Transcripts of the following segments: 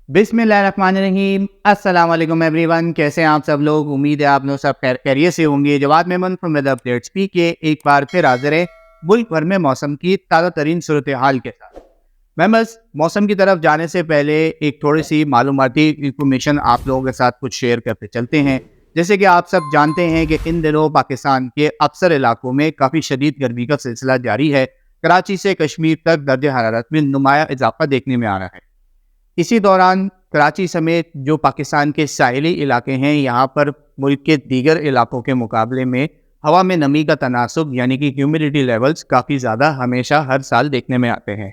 बिस्मिल्लाहिर्रहमानिर्रहीम। अस्सलाम वालेकुम एवरीवन, कैसे हैं आप सब लोग। उम्मीद है आप लोग सब खैरियत से होंगे। Jawad Memon from weather updates P K एक बार फिर हाजिर है मुल्क भर में मौसम की ताज़ा तरीन सूरत हाल के साथ। मेंबर्स, मौसम की तरफ जाने से पहले एक थोड़ी सी मालूमाती इंफॉर्मेशन आप लोगों के साथ कुछ शेयर करते चलते हैं। जैसे कि आप सब जानते हैं कि इन दिनों पाकिस्तान के अक्सर इलाकों में काफ़ी शदीद गर्मी का सिलसिला जारी है। कराची से कश्मीर तक दर्ज हरारत में नुमाया इजाफा देखने में आ रहा है। इसी दौरान कराची समेत जो पाकिस्तान के साहिली इलाके हैं, यहाँ पर मुल्क के दीगर इलाकों के मुकाबले में हवा में नमी का तनासुब यानी कि ह्यूमिडिटी लेवल्स काफ़ी ज़्यादा हमेशा हर साल देखने में आते हैं।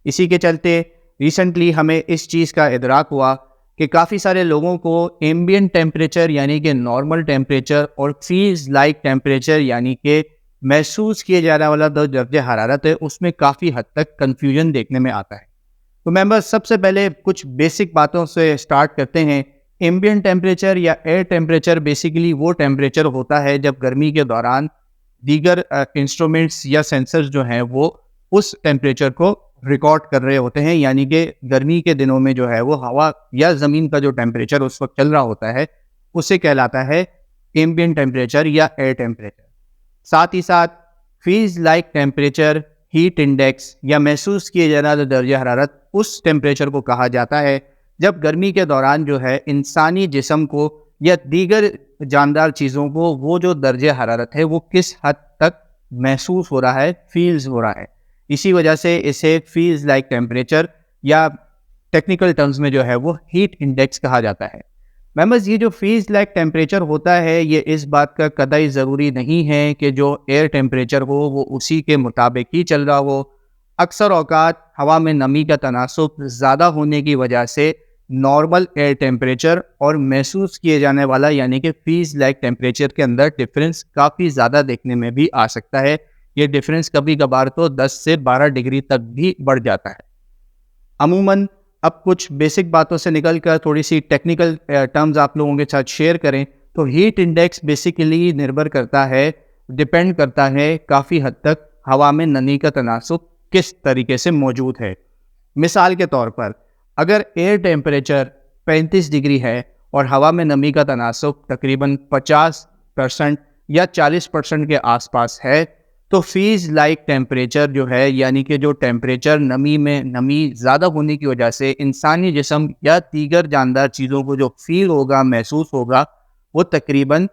इसी के चलते रिसेंटली हमें इस चीज़ का इदराक हुआ कि काफ़ी सारे लोगों को एम्बिएंट टेम्परेचर यानी कि नॉर्मल टेम्परेचर और फील्स लाइक टेम्परेचर यानी कि महसूस किए जाने वाला जो दर्जे हरारत है उसमें काफ़ी हद तक कन्फ्यूजन देखने में आता है। तो मेंबर्स, सबसे पहले कुछ बेसिक बातों से स्टार्ट करते हैं। एम्बिएंट टेम्परेचर या एयर टेम्परेचर बेसिकली वो टेम्परेचर होता है जब गर्मी के दौरान दीगर इंस्ट्रूमेंट्स या सेंसर्स जो हैं वो उस टेम्परेचर को रिकॉर्ड कर रहे होते हैं, यानी कि गर्मी के दिनों में जो है वो हवा या ज़मीन का जो टेम्परेचर उस वक्त चल रहा होता है उसे कहलाता है एम्बिएंट टेम्परेचर या एयर टेम्परेचर। साथ ही साथ feels like temperature, heat index या महसूस किए जाने वाला दर्जा हरारत उस टेम्परेचर को कहा जाता है जब गर्मी के दौरान जो है इंसानी जिस्म को या दीगर जानदार चीज़ों को वो जो दर्जा हरारत है वो किस हद तक महसूस हो रहा है, फील्स हो रहा है। इसी वजह से इसे फील्स लाइक टेम्परेचर या टेक्निकल टर्म्स में जो है वो हीट इंडेक्स कहा जाता है। मेंबर्स, ये जो फील्स लाइक टेम्परेचर होता है ये इस बात का कतई ज़रूरी नहीं है कि जो एयर टेम्परेचर हो वो उसी के मुताबिक ही चल रहा हो। अक्सर औकात हवा में नमी का तनासुब ज़्यादा होने की वजह से नॉर्मल एयर टेम्परेचर और महसूस किए जाने वाला यानी कि फील्स लाइक टेम्परेचर के अंदर डिफरेंस काफ़ी ज़्यादा देखने में भी आ सकता है। ये डिफरेंस कभी कभार तो 10 से 12 डिग्री तक भी बढ़ जाता है। अमूमन अब कुछ बेसिक बातों से निकल कर थोड़ी सी टेक्निकल टर्म्स आप लोगों के साथ शेयर करें तो हीट इंडेक्स बेसिकली निर्भर करता है, डिपेंड करता है काफ़ी हद तक हवा में नमी का तनासुब किस तरीके से मौजूद है। मिसाल के तौर पर अगर एयर टेम्परेचर 35 डिग्री है और हवा में नमी का तनासुब तकरीबन 50% या 40% के आसपास है तो फील्स लाइक टेम्परेचर जो है यानी कि जो टेम्परेचर नमी में नमी ज़्यादा होने की वजह से इंसानी जिस्म या दीगर जानदार चीज़ों को जो फील होगा, महसूस होगा, वो तकरीबन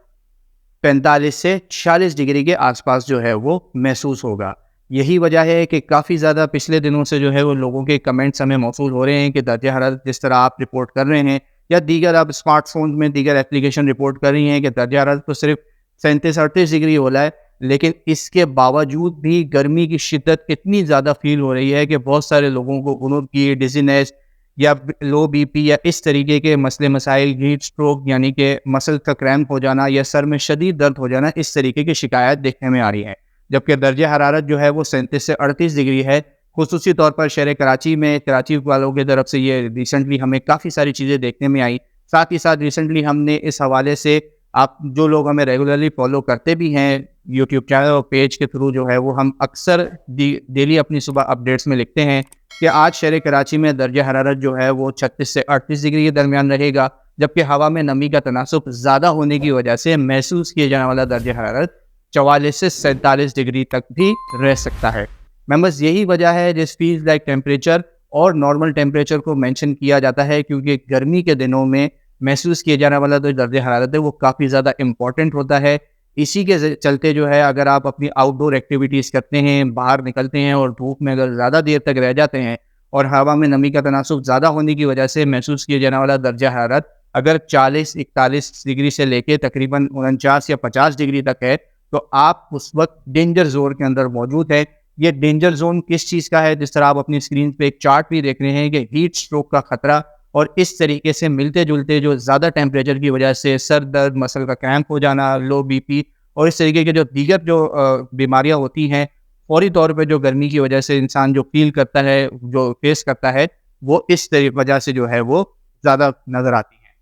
45 से 46 डिग्री के आसपास जो है वो महसूस होगा। यही वजह है कि काफ़ी ज़्यादा पिछले दिनों से जो है वो लोगों के कमेंट्स हमें मौसूल हो रहे हैं कि दर्जा हरारत जिस तरह आप रिपोर्ट कर रहे हैं या दीगर आप स्मार्टफोन में दीगर एप्लीकेशन रिपोर्ट कर रही हैं कि दर्जा हरारत तो सिर्फ 37-38 डिग्री हो रहा है, लेकिन इसके बावजूद भी गर्मी की शिद्दत इतनी ज़्यादा फील हो रही है कि बहुत सारे लोगों को गुनूद की डिजीनेस या लो बीपी या इस तरीके के मसले मसाइल, हीट स्ट्रोक यानी कि मसल का क्रैम्प हो जाना या सर में शदीद दर्द हो जाना, इस तरीके की शिकायत देखने में आ रही है। जबकि दर्जा हरारत जो है वो 37 से 38 डिग्री है। खुसूसी तौर पर शहर कराची में, कराची वालों की तरफ से ये रिसेंटली हमें काफ़ी सारी चीज़ें देखने में आई। साथ ही साथ रिसेंटली हमने इस हवाले से, आप जो लोग हमें रेगुलरली फॉलो करते भी हैं यूट्यूब चैनल और पेज के थ्रू जो है वो हम अक्सर डेली अपनी सुबह अपडेट्स में लिखते हैं कि आज शहर कराची में दर्जा हरारत जो है वो 36 से 38 डिग्री के दरमियान रहेगा, जबकि हवा में नमी का तनासुब ज़्यादा होने की वजह से महसूस किए जाने वाला दर्जा हरारत 44 से 47 डिग्री तक भी रह सकता है। मेंबर्स, यही वजह है जिस फील्स लाइक टेम्परेचर और नॉर्मल टेम्परेचर को मेंशन किया जाता है, क्योंकि गर्मी के दिनों में महसूस किए जाने वाला जो दर्जा हरारत है वो काफ़ी ज़्यादा इम्पॉर्टेंट होता है। इसी के चलते जो है अगर आप अपनी आउटडोर एक्टिविटीज़ करते हैं, बाहर निकलते हैं और धूप में अगर ज़्यादा देर तक रह जाते हैं और हवा में नमी का तनासुब ज़्यादा होने की वजह से महसूस किए जाने वाला दर्जा हरारत अगर 40-41 डिग्री से लेके तकरीबन 49 या 50 डिग्री तक है तो आप उस वक्त डेंजर जोन के अंदर मौजूद है। ये डेंजर जोन किस चीज़ का है, जिस तरह आप अपनी स्क्रीन पे एक चार्ट भी देख रहे हैं कि हीट स्ट्रोक का खतरा और इस तरीके से मिलते जुलते जो ज़्यादा टेम्परेचर की वजह से सर दर्द, मसल का क्रैम्प हो जाना, लो बीपी और इस तरीके के जो दीगर जो बीमारियां होती हैं फौरी तौर पे जो गर्मी की वजह से इंसान जो फील करता है, जो फेस करता है, वो इस वजह से जो है वो ज़्यादा नज़र आती हैं।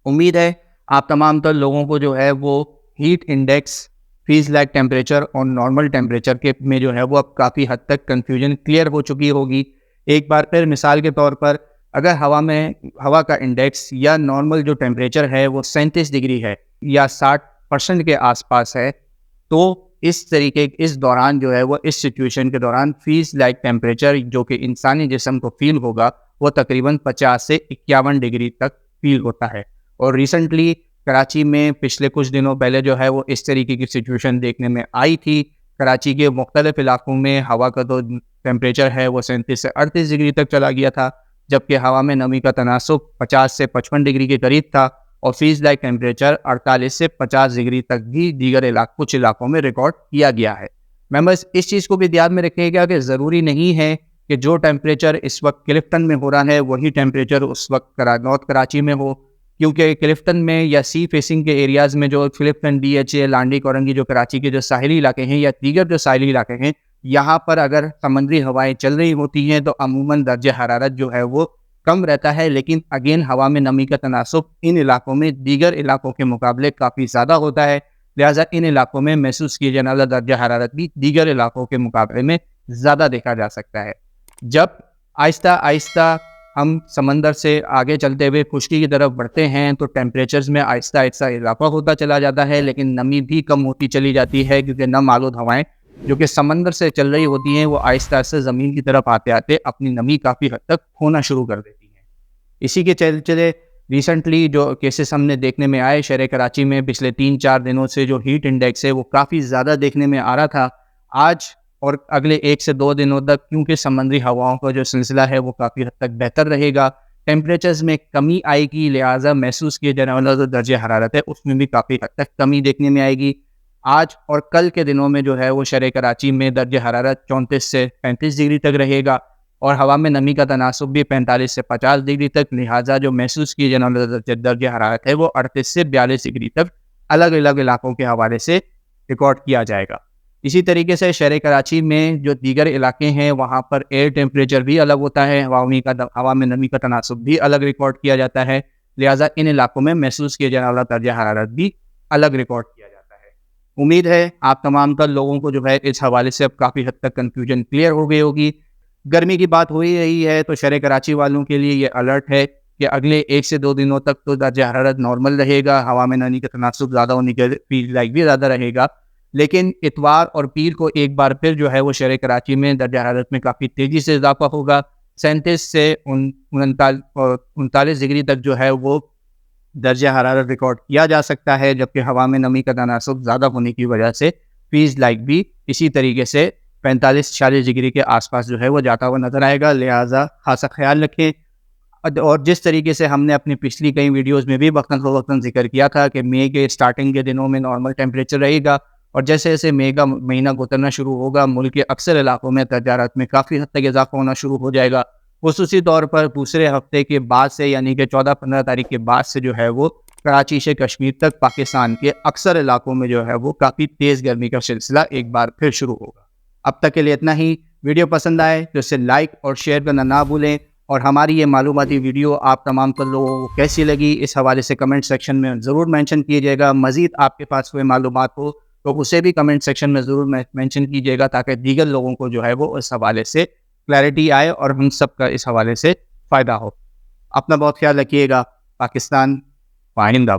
उम्मीद है आप तमाम तर लोगों को जो है वो heat index, feels like temperature और नॉर्मल टेम्परेचर के में जो है वो अब काफ़ी हद तक कन्फ्यूजन क्लियर हो चुकी होगी। एक बार फिर मिसाल के तौर पर اگر ہوا کا انڈیکس یا نارمل جو ٹیمپریچر ہے وہ 37 ڈگری ہے یا 60% کے آس پاس ہے تو اس دوران جو ہے وہ اس سچویشن کے دوران فیز لائک ٹیمپریچر جو کہ انسانی جسم کو فیل ہوگا وہ تقریباً 50 سے 51 ڈگری تک فیل ہوتا ہے. اور ریسنٹلی کراچی میں پچھلے کچھ دنوں پہلے جو ہے وہ اس طریقے کی سچویشن دیکھنے میں آئی تھی. کراچی کے مختلف علاقوں میں ہوا کا جو ٹیمپریچر ہے وہ 37 سے 38 ڈگری تک چلا گیا تھا، جبکہ ہوا میں نمی کا تناسب 50 سے 55 ڈگری کے قریب تھا اور فیز لائک ٹیمپریچر 48 سے 50 ڈگری تک بھی کچھ علاقوں میں ریکارڈ کیا گیا ہے. ممبرز، اس چیز کو بھی دھیان میں رکھیے گا کہ ضروری نہیں ہے کہ جو ٹیمپریچر اس وقت کلفٹن میں ہو رہا ہے وہی ٹیمپریچر اس وقت نارتھ کراچی میں ہو، کیونکہ کلفٹن میں یا سی فیسنگ کے ایریاز میں جو Clifton, D H A, Landhi Korangi جو کراچی کے جو ساحلی علاقے ہیں یا دیگر جو ساحلی علاقے ہیں، یہاں پر اگر سمندری ہوائیں چل رہی ہوتی ہیں تو عموماً درجہ حرارت جو ہے وہ کم رہتا ہے، لیکن اگین ہوا میں نمی کا تناسب ان علاقوں میں دیگر علاقوں کے مقابلے کافی زیادہ ہوتا ہے، لہٰذا ان علاقوں میں محسوس کیے جانے والا درجہ حرارت بھی دیگر علاقوں کے مقابلے میں زیادہ دیکھا جا سکتا ہے. جب آہستہ آہستہ ہم سمندر سے آگے چلتے ہوئے خشکی کی طرف بڑھتے ہیں تو ٹیمپریچرز میں آہستہ آہستہ اضافہ ہوتا چلا جاتا ہے، لیکن نمی بھی کم ہوتی چلی جاتی ہے، کیونکہ نم آلود ہوائیں جو کہ سمندر سے چل رہی ہوتی ہیں وہ آہستہ آہستہ زمین کی طرف آتے آتے اپنی نمی کافی حد تک کھونا شروع کر دیتی ہیں. اسی کے چلتے ریسنٹلی جو کیسز ہم نے دیکھنے میں آئے شہر کراچی میں پچھلے 3-4 دنوں سے جو ہیٹ انڈیکس ہے وہ کافی زیادہ دیکھنے میں آ رہا تھا. آج اور اگلے 1 سے 2 دنوں تک کیونکہ سمندری ہواؤں کا جو سلسلہ ہے وہ کافی حد تک بہتر رہے گا، ٹیمپریچرز میں کمی آئے گی، لہٰذا محسوس کیے جانے والا جو درجہ حرارت ہے اس میں بھی کافی حد تک کمی دیکھنے میں آئے گی. آج اور کل کے دنوں میں جو ہے وہ شہر کراچی میں درجہ حرارت 34 سے 35 ڈگری تک رہے گا اور ہوا میں نمی کا تناسب بھی 45 سے 50 ڈگری تک، لہٰذا جو محسوس کیے جانے والا درجہ حرارت ہے وہ 38 سے 42 ڈگری تک الگ الگ علاقوں کے حوالے سے ریکارڈ کیا جائے گا. اسی طریقے سے شہر کراچی میں جو دیگر علاقے ہیں وہاں پر ایئر ٹیمپریچر بھی الگ ہوتا ہے، ہوا میں نمی کا تناسب بھی الگ ریکارڈ کیا جاتا ہے، لہٰذا ان علاقوں میں محسوس کیے جانے والا درجہ حرارت بھی الگ ریکارڈ کیا جاتا ہے. امید ہے آپ تمام تر لوگوں کو جو ہے اس حوالے سے اب کافی حد تک کنفیوژن کلیئر ہو گئی ہوگی. گرمی کی بات ہو ہی رہی ہے تو شہر کراچی والوں کے لیے یہ الرٹ ہے کہ اگلے 1 سے 2 دنوں تک تو درجہ حرارت نارمل رہے گا، ہوا میں نمی کا تناسب زیادہ ہونے کے فیل لائک بھی زیادہ رہے گا، لیکن اتوار اور پیر کو ایک بار پھر جو ہے وہ شہر کراچی میں درجہ حرارت میں کافی تیزی سے اضافہ ہوگا. 37 سے 39 ڈگری تک جو ہے وہ درجہ حرارت ریکارڈ کیا جا سکتا ہے، جبکہ ہوا میں نمی کا تناسب زیادہ ہونے کی وجہ سے فیز لائک بھی اسی طریقے سے 45-46 ڈگری کے آس پاس جو ہے وہ جاتا ہوا نظر آئے گا، لہٰذا خاصا خیال رکھیں. اور جس طریقے سے ہم نے اپنی پچھلی کئی ویڈیوز میں بھی وقتاً فوقتاً ذکر کیا تھا کہ مئی کے اسٹارٹنگ کے دنوں میں نارمل ٹیمپریچر رہے گا اور جیسے جیسے مئی کا مہینہ گزرنا شروع ہوگا ملک کے اکثر علاقوں میں درجہ حرارت میں کافی حد تک اضافہ ہونا شروع ہو جائے گا. خصوصی طور پر دوسرے ہفتے کے بعد سے یعنی کہ 14-15 تاریخ کے بعد سے جو ہے وہ کراچی سے کشمیر تک پاکستان کے اکثر علاقوں میں جو ہے وہ کافی تیز گرمی کا سلسلہ ایک بار پھر شروع ہوگا. اب تک کے لیے اتنا ہی. ویڈیو پسند آئے تو اسے لائک اور شیئر کرنا نہ بھولیں، اور ہماری یہ معلوماتی ویڈیو آپ تمام تر لوگوں کو کیسی لگی اس حوالے سے کمنٹ سیکشن میں ضرور مینشن کیجیے گا. مزید آپ کے پاس کوئی معلومات ہو تو اسے بھی کمنٹ سیکشن میں ضرور مینشن کیجیے گا تاکہ دیگر لوگوں کو جو ہے وہ اس حوالے سے کلیئرٹی آئے اور ہم سب کا اس حوالے سے فائدہ ہو. اپنا بہت خیال رکھیے گا. پاکستان پائندہ.